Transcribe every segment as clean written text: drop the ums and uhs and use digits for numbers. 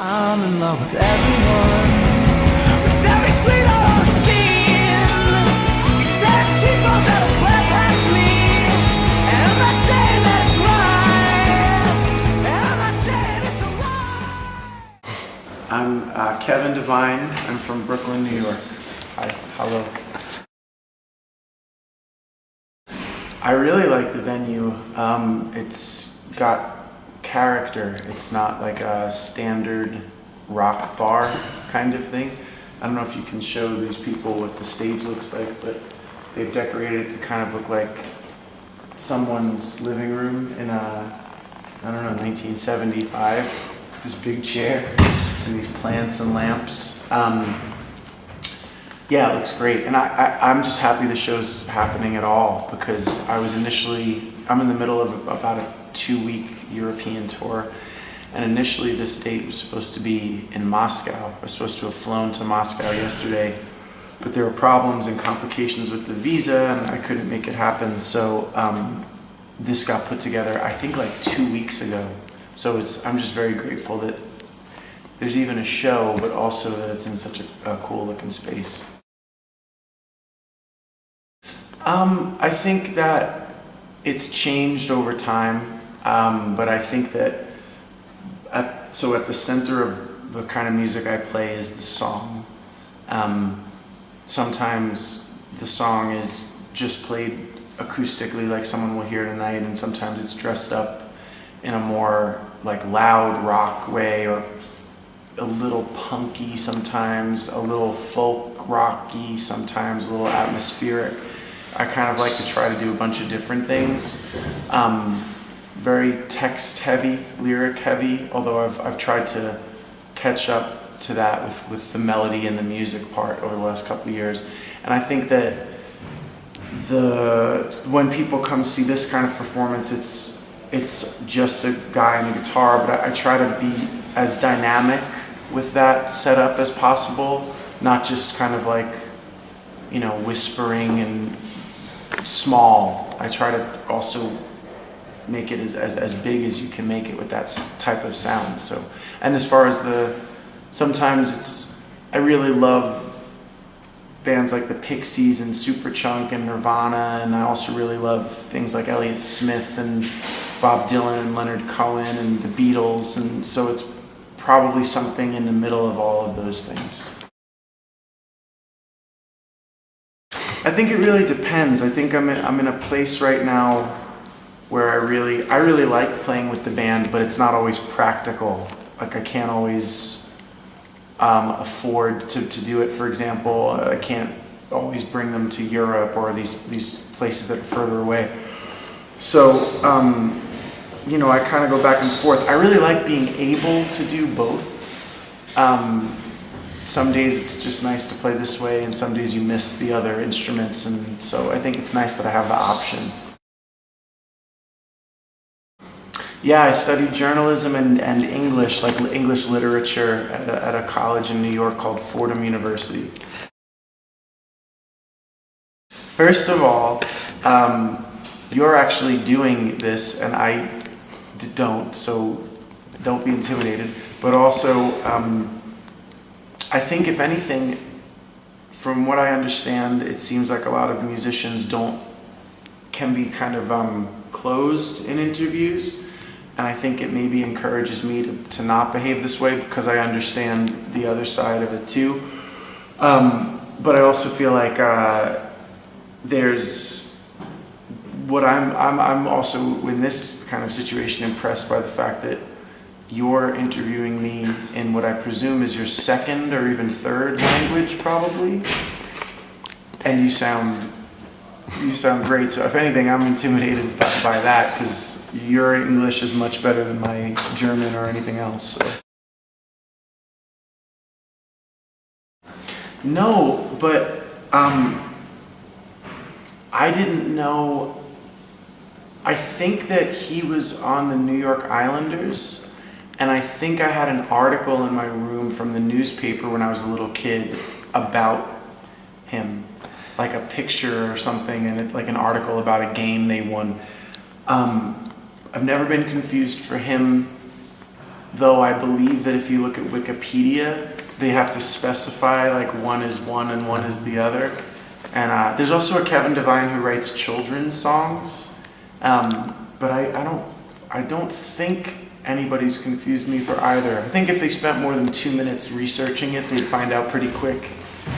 I'm in love with everyone, with every sweetheart on the scene. He said she goes out of way past me, and I'm not saying that it's right, and I'm not saying it's a lie. I'm Kevin Devine. I'm from Brooklyn, New York. Hi, hello. I really like the venue. It's got character. It's not like a standard rock bar kind of thing. I don't know if you can show these people what the stage looks like, but they've decorated it to kind of look like someone's living room in a, I don't know, 1975. This big chair and these plants and lamps. Yeah, it looks great. And I'm just happy the show's happening at all, because I'm in the middle of about a 2-week European tour. And initially this date was supposed to be in Moscow. I was supposed to have flown to Moscow yesterday, but there were problems and complications with the visa and I couldn't make it happen. So this got put together, I think like 2 weeks ago. So I'm just very grateful that there's even a show, but also that it's in such a cool looking space. I think that it's changed over time, but I think that at the center of the kind of music I play is the song. Sometimes the song is just played acoustically, like someone will hear tonight, and sometimes it's dressed up in a more like loud rock way, or a little punky sometimes, a little folk rocky sometimes, a little atmospheric. I kind of like to try to do a bunch of different things. Very text heavy, lyric heavy, although I've tried to catch up to that with the melody and the music part over the last couple of years. And I think that when people come see this kind of performance, it's just a guy and a guitar, but I try to be as dynamic with that setup as possible, not just kind of like, whispering and small. I try to also make it as big as you can make it with that type of sound. So, and as far as sometimes I really love bands like the Pixies and Superchunk and Nirvana, and I also really love things like Elliott Smith and Bob Dylan and Leonard Cohen and the Beatles, and so it's probably something in the middle of all of those things. I think it really depends. I think I'm in a place right now where I really like playing with the band, but it's not always practical. Like I can't always afford to do it. For example, I can't always bring them to Europe or these places that are further away. So I kind of go back and forth. I really like being able to do both. Some days it's just nice to play this way, and some days you miss the other instruments, and so I think it's nice that I have the option. Yeah, I studied journalism and English, like English literature at a college in New York called Fordham University. First of all, you're actually doing this, and I don't, so don't be intimidated. But also, I think if anything, from what I understand, it seems like a lot of musicians can be kind of closed in interviews, and I think it maybe encourages me to not behave this way, because I understand the other side of it too. But I also feel like I'm also in this kind of situation impressed by the fact that you're interviewing me in what I presume is your second or even third language, probably, and you sound great. So if anything, I'm intimidated by that, because your English is much better than my German or anything else. So. No, but I didn't know. I think that he was on the New York Islanders. And I think I had an article in my room from the newspaper when I was a little kid about him, like a picture or something, and like an article about a game they won. I've never been confused for him though I believe that if you look at Wikipedia, they have to specify like one is one and one is the other. And there's also a Kevin Devine who writes children's songs, but I don't think anybody's confused me for either. I think if they spent more than 2 minutes researching it, they'd find out pretty quick.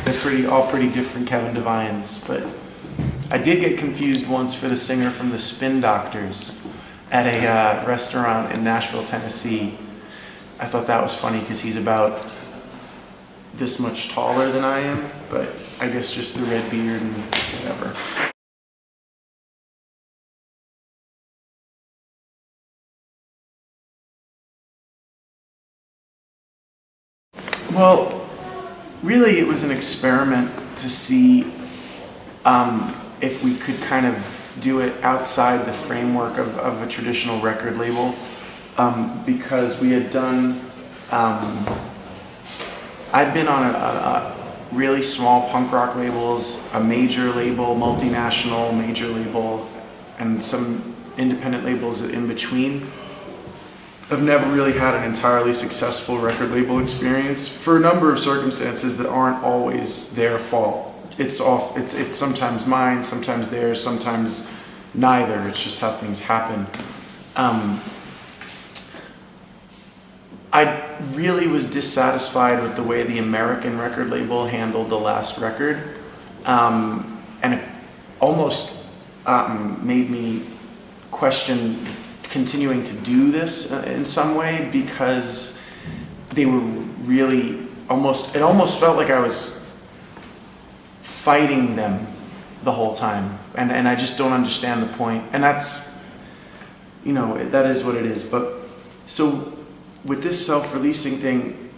They're all pretty different Kevin Devines. But I did get confused once for the singer from the Spin Doctors at a restaurant in Nashville, Tennessee. I thought that was funny because he's about this much taller than I am, but I guess just the red beard and whatever. Well, really it was an experiment to see if we could kind of do it outside the framework of a traditional record label, because we had done, I'd been on a really small punk rock labels, a major label, multinational major label, and some independent labels in between. I've never really had an entirely successful record label experience for a number of circumstances that aren't always their fault. It's sometimes mine, sometimes theirs, sometimes neither. It's just how things happen. I really was dissatisfied with the way the American record label handled the last record, and it almost made me question continuing to do this in some way, because they were really it almost felt like I was fighting them the whole time, and I just don't understand the point. And that's, that is what it is. But so with this self-releasing thing,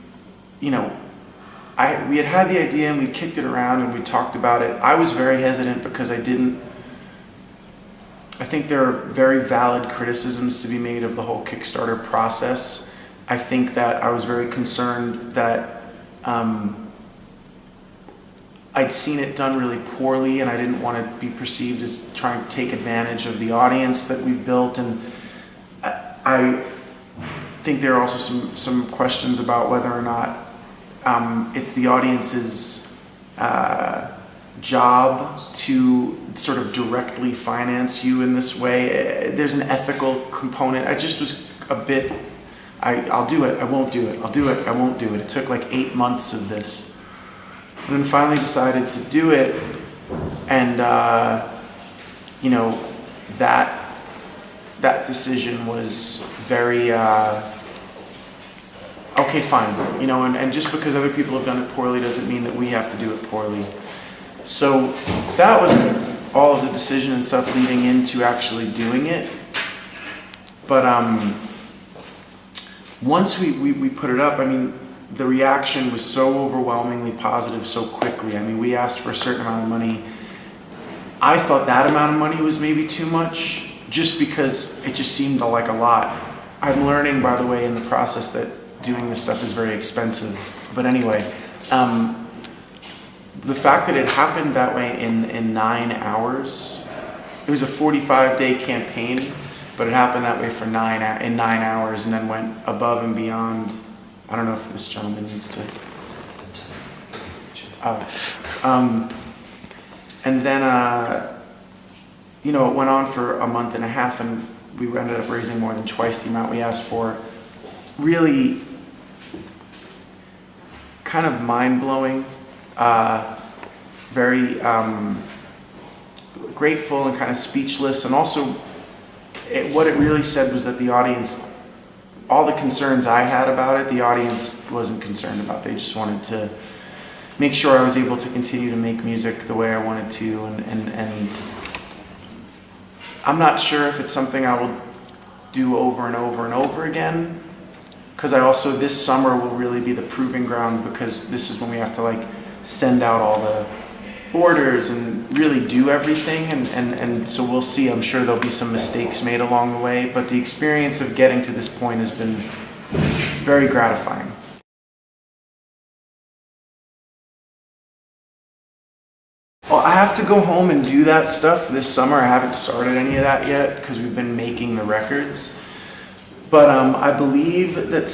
we had the idea and we kicked it around and we talked about it. I was very hesitant because I think there are very valid criticisms to be made of the whole Kickstarter process. I think that I was very concerned that I'd seen it done really poorly, and I didn't want to be perceived as trying to take advantage of the audience that we've built. And I think there are also some questions about whether or not it's the audience's job to sort of directly finance you in this way. There's an ethical component. I just was a bit, I'll do it, I won't do it, I'll do it, I won't do it. It took like 8 months of this. And then finally decided to do it, and that decision was very, okay, fine, and just because other people have done it poorly doesn't mean that we have to do it poorly. So that was all of the decision and stuff leading into actually doing it. But once we put it up, the reaction was so overwhelmingly positive so quickly. We asked for a certain amount of money. I thought that amount of money was maybe too much, just because it just seemed like a lot. I'm learning, by the way, in the process that doing this stuff is very expensive. But anyway, the fact that it happened that way in 9 hours, it was a 45-day campaign, but it happened that way in 9 hours, and then went above and beyond. I don't know if this gentleman needs to. And then, it went on for a month and a half, and we ended up raising more than twice the amount we asked for. Really kind of mind-blowing, very grateful and kind of speechless. And also, what it really said was that the audience, all the concerns I had about it, the audience wasn't concerned about. They just wanted to make sure I was able to continue to make music the way I wanted to, and I'm not sure if it's something I will do over and over and over again, because this summer will really be the proving ground, because this is when we have to send out all the orders and really do everything, and so we'll see. I'm sure there'll be some mistakes made along the way, but the experience of getting to this point has been very gratifying. Well, I have to go home and do that stuff this summer. I haven't started any of that yet because we've been making the records. But I believe that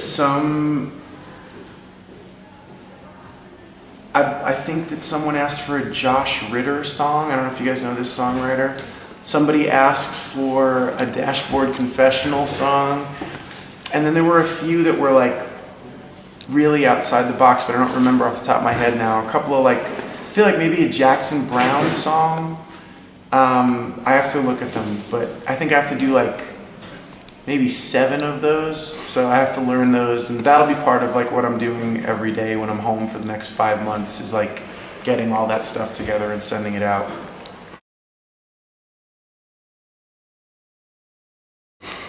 I think that someone asked for a Josh Ritter song. I don't know if you guys know this songwriter. Somebody asked for a Dashboard Confessional song. And then there were a few that were like really outside the box, but I don't remember off the top of my head now. A couple of like, I feel like maybe a Jackson Browne song. I have to look at them, but I think I have to do like maybe 7 of those. So I have to learn those, and that'll be part of like what I'm doing every day when I'm home for the next 5 months, is like getting all that stuff together and sending it out.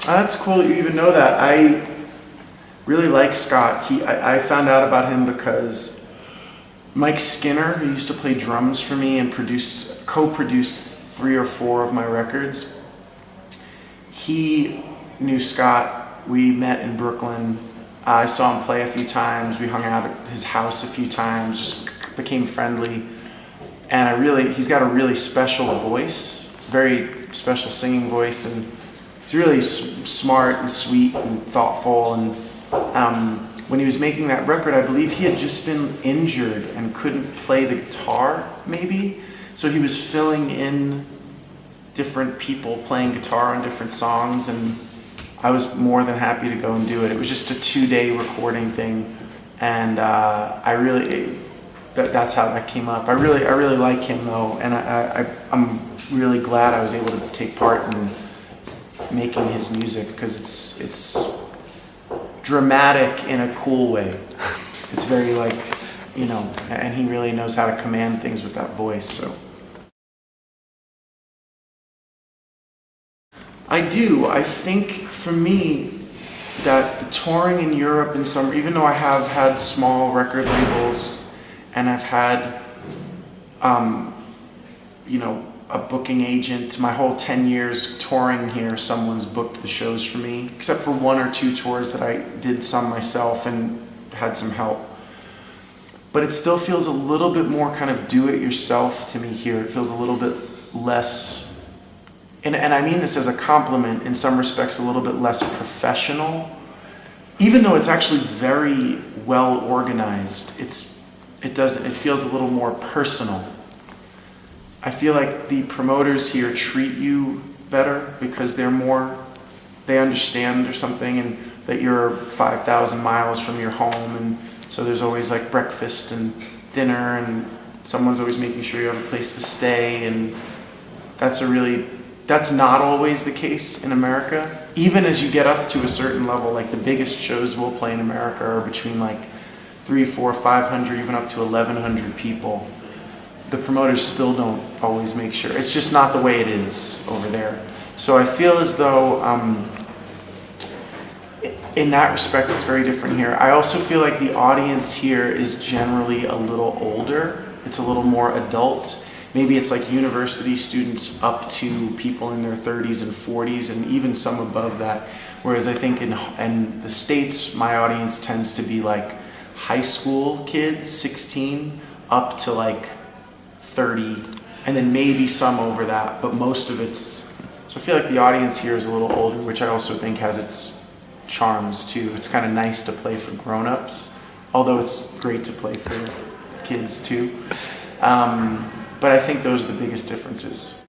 That's cool that you even know that. I really like Scott. I found out about him because Mike Skinner, who used to play drums for me and co-produced 3 or 4 of my records, he knew Scott. We met in Brooklyn. I saw him play a few times. We hung out at his house a few times, just became friendly. And he's got a really special voice, very special singing voice, and he's really smart and sweet and thoughtful. And when he was making that record, I believe he had just been injured and couldn't play the guitar, maybe. So he was filling in different people playing guitar on different songs, and I was more than happy to go and do it. It was just a 2-day recording thing, and that's how that came up. I really like him though, and I'm really glad I was able to take part in making his music, because it's dramatic in a cool way. It's very like, and he really knows how to command things with that voice. So I do. I think for me that the touring in Europe in summer, even though I have had small record labels and I've had, a booking agent, my whole 10 years touring here, someone's booked the shows for me, except for 1 or 2 tours that I did some myself and had some help. But it still feels a little bit more kind of do-it-yourself to me here. It feels a little bit less, and I mean this as a compliment, in some respects a little bit less professional, even though it's actually very well organized. It feels a little more personal. I feel like the promoters here treat you better because they understand or something, and that you're 5,000 miles from your home, and so there's always like breakfast and dinner, and someone's always making sure you have a place to stay, and that's not always the case in America. Even as you get up to a certain level, like the biggest shows we'll play in America are between like 300, 400, 500, even up to 1,100 people. The promoters still don't always make sure. It's just not the way it is over there. So I feel as though in that respect it's very different here. I also feel like the audience here is generally a little older. It's a little more adult. Maybe it's like university students up to people in their 30s and 40s, and even some above that. Whereas I think in the States, my audience tends to be like high school kids, 16, up to like 30, and then maybe some over that, but most of so I feel like the audience here is a little older, which I also think has its charms too. It's kind of nice to play for grown-ups, although it's great to play for kids too. But I think those are the biggest differences.